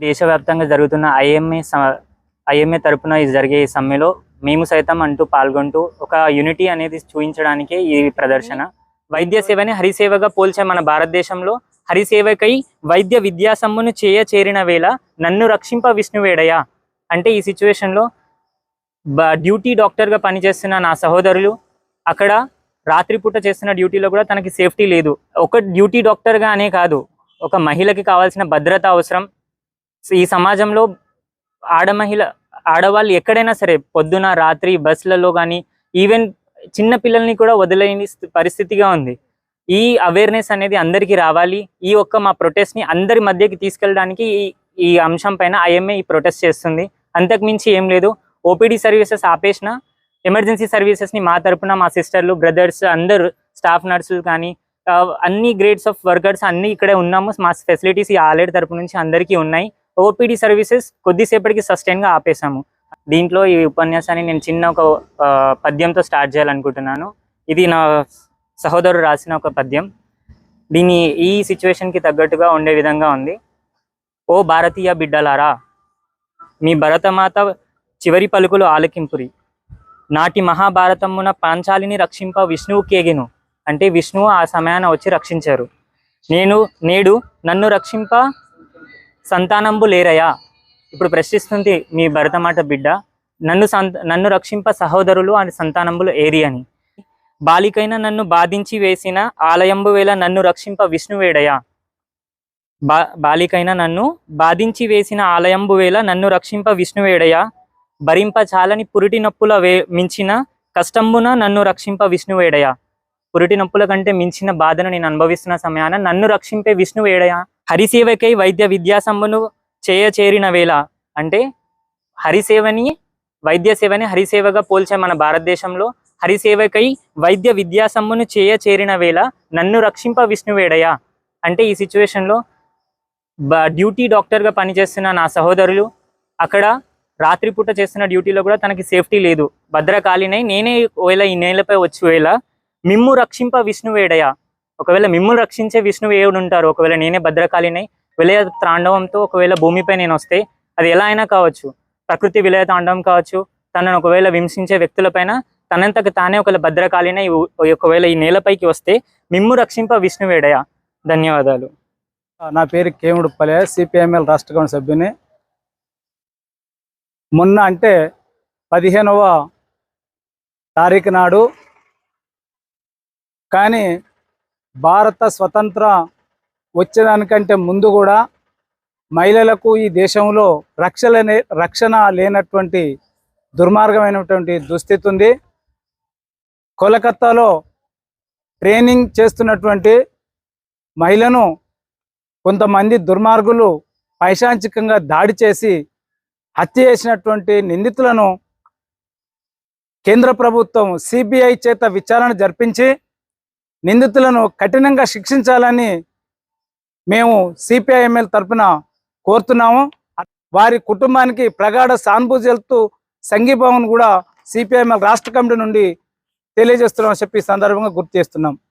దేశవ్యాప్తంగా జరుగుతున్న ఐఎంఏ తరపున జరిగే ఈ సమ్మెలో మేము సైతం అంటూ పాల్గొంటూ ఒక యూనిటీ అనేది చూపించడానికే ఈ ప్రదర్శన. వైద్య సేవని హరిసేవగా పోల్చే మన భారతదేశంలో హరిసేవకై వైద్య విద్యా సమ్మును చేరిన వేళ నన్ను రక్షింప విష్ణువేడయ అంటే ఈ సిచ్యువేషన్లో డ్యూటీ డాక్టర్గా పనిచేస్తున్న నా సహోదరులు అక్కడ రాత్రిపూట చేస్తున్న డ్యూటీలో కూడా తనకి సేఫ్టీ లేదు. ఒక డ్యూటీ డాక్టర్గా అనే కాదు, ఒక మహిళకి కావాల్సిన భద్రత అవసరం. ఈ సమాజంలో ఆడవాళ్ళు ఎక్కడైనా సరే పొద్దున రాత్రి బస్సులలో కానీ ఈవెన్ చిన్న పిల్లల్ని కూడా వదిలేని పరిస్థితిగా ఉంది. ఈ అవేర్నెస్ అనేది అందరికీ రావాలి. ఈ మా ప్రొటెస్ట్ని అందరి మధ్యకి తీసుకెళ్ళడానికి ఈ అంశం పైన ఐఎంఏ ఈ ప్రొటెస్ట్ చేస్తుంది. అంతకుమించి ఏం లేదు. ఓపీడీ సర్వీసెస్ ఆపేసిన ఎమర్జెన్సీ సర్వీసెస్ని మా తరపున మా సిస్టర్లు బ్రదర్స్ అందరు స్టాఫ్ నర్సులు కానీ అన్ని గ్రేడ్స్ ఆఫ్ వర్కర్స్ అన్ని ఇక్కడే ఉన్నాము. మా ఫెసిలిటీస్ ఈ ఆల్రెడీ తరపు నుంచి అందరికీ ఉన్నాయి. ఓపీడీ సర్వీసెస్ కొద్దిసేపటికి సస్టైన్గా ఆపేసాము. దీంట్లో ఈ ఉపన్యాసాన్ని నేను చిన్న ఒక పద్యంతో స్టార్ట్ చేయాలనుకుంటున్నాను. ఇది నా సహోదరుడు రాసిన ఒక పద్యం. దీన్ని ఈ సిచ్యువేషన్కి తగ్గట్టుగా ఉండే విధంగా ఉంది. ఓ భారతీయ బిడ్డలారా, మీ భరతమాత చివరి పలుకులు ఆలకింపురి. నాటి మహాభారతమున పాంచాలిని రక్షింప విష్ణువు కేగెను. అంటే విష్ణువు ఆ సమయాన వచ్చి రక్షించారు. నేడు నన్ను రక్షింప సంతానంబు లేరయా. ఇప్పుడు ప్రశ్నిస్తుంది మీ భరతమాత బిడ్డ, నన్ను రక్షింప సహోదరులు అని సంతానంబులు ఏరి అని. బాలికైన నన్ను బాధించి వేసిన ఆలయంబు వేళ నన్ను రక్షింప విష్ణువేడయా. బాలికైన నన్ను బాధించి వేసిన ఆలయంబు వేళ నన్ను రక్షింప విష్ణువేడయా. భరింప చాలని పురిటి నొప్పుల మించిన కష్టంబున నన్ను రక్షింప విష్ణువేడయా. పురిటి నొప్పుల కంటే మించిన బాధను నేను అనుభవిస్తున్న సమయాన నన్ను రక్షింపే విష్ణువేడయా. హరిసేవకై వైద్య విద్యాసమ్మును చేరిన వేళ అంటే హరిసేవని వైద్య సేవని హరిసేవగా పోల్చే మన భారతదేశంలో హరిసేవకై వైద్య విద్యాసమ్మును చేరిన వేళ నన్ను రక్షింప విష్ణువేడయా. అంటే ఈ సిచ్యువేషన్లో డ్యూటీ డాక్టర్గా పనిచేస్తున్న నా సహోదరులు అక్కడ రాత్రిపూట చేస్తున్న డ్యూటీలో కూడా తనకి సేఫ్టీ లేదు. భద్రకాళినై నేనే ఒకవేళ ఈ నేలపై వచ్చి వేళ మిమ్ము రక్షింప విష్ణువేడయ. ఒకవేళ మిమ్ము రక్షించే విష్ణువు ఏడు ఉంటారు. ఒకవేళ నేనే భద్రకాళినై విలయ తాండవంతో ఒకవేళ భూమిపై నేను వస్తే అది ఎలా అయినా కావచ్చు, ప్రకృతి విలయ తాండవం కావచ్చు, తనను ఒకవేళ హింసించే వ్యక్తులపైన తనంతకు తానే ఒకవేళ భద్రకాళినై ఒకవేళ ఈ నేలపైకి వస్తే మిమ్ము రక్షింప విష్ణువేడయ. ధన్యవాదాలు. నా పేరు కేముడుపల్లె, సిపిఎంఎల్ రాష్ట్ర కమిటీ సభ్యుని. మొన్న అంటే 15వ తారీఖు నాడు కానీ భారత స్వతంత్ర వచ్చేదానికంటే ముందు కూడా మహిళలకు ఈ దేశంలో రక్షణ లేనటువంటి దుర్మార్గమైనటువంటి దుస్థితి ఉంది. కోలకత్తాలో ట్రైనింగ్ చేస్తున్నటువంటి మహిళను కొంతమంది దుర్మార్గులు పైశాంచికంగా దాడి చేసి హత్య చేసినటువంటి నిందితులను కేంద్ర ప్రభుత్వం సిబిఐ చేత విచారణ జరిపించి నిందితులను కఠినంగా శిక్షించాలని మేము సిపిఐఎంఎల్ తరఫున కోరుతున్నాము. వారి కుటుంబానికి ప్రగాఢ సానుభూతి తెలుపుతూ సంఘీభావం కూడా సిపిఐఎంఎల్ రాష్ట్ర కమిటీ నుండి తెలియజేస్తున్నామని చెప్పి సందర్భంగా గుర్తు చేస్తున్నాం.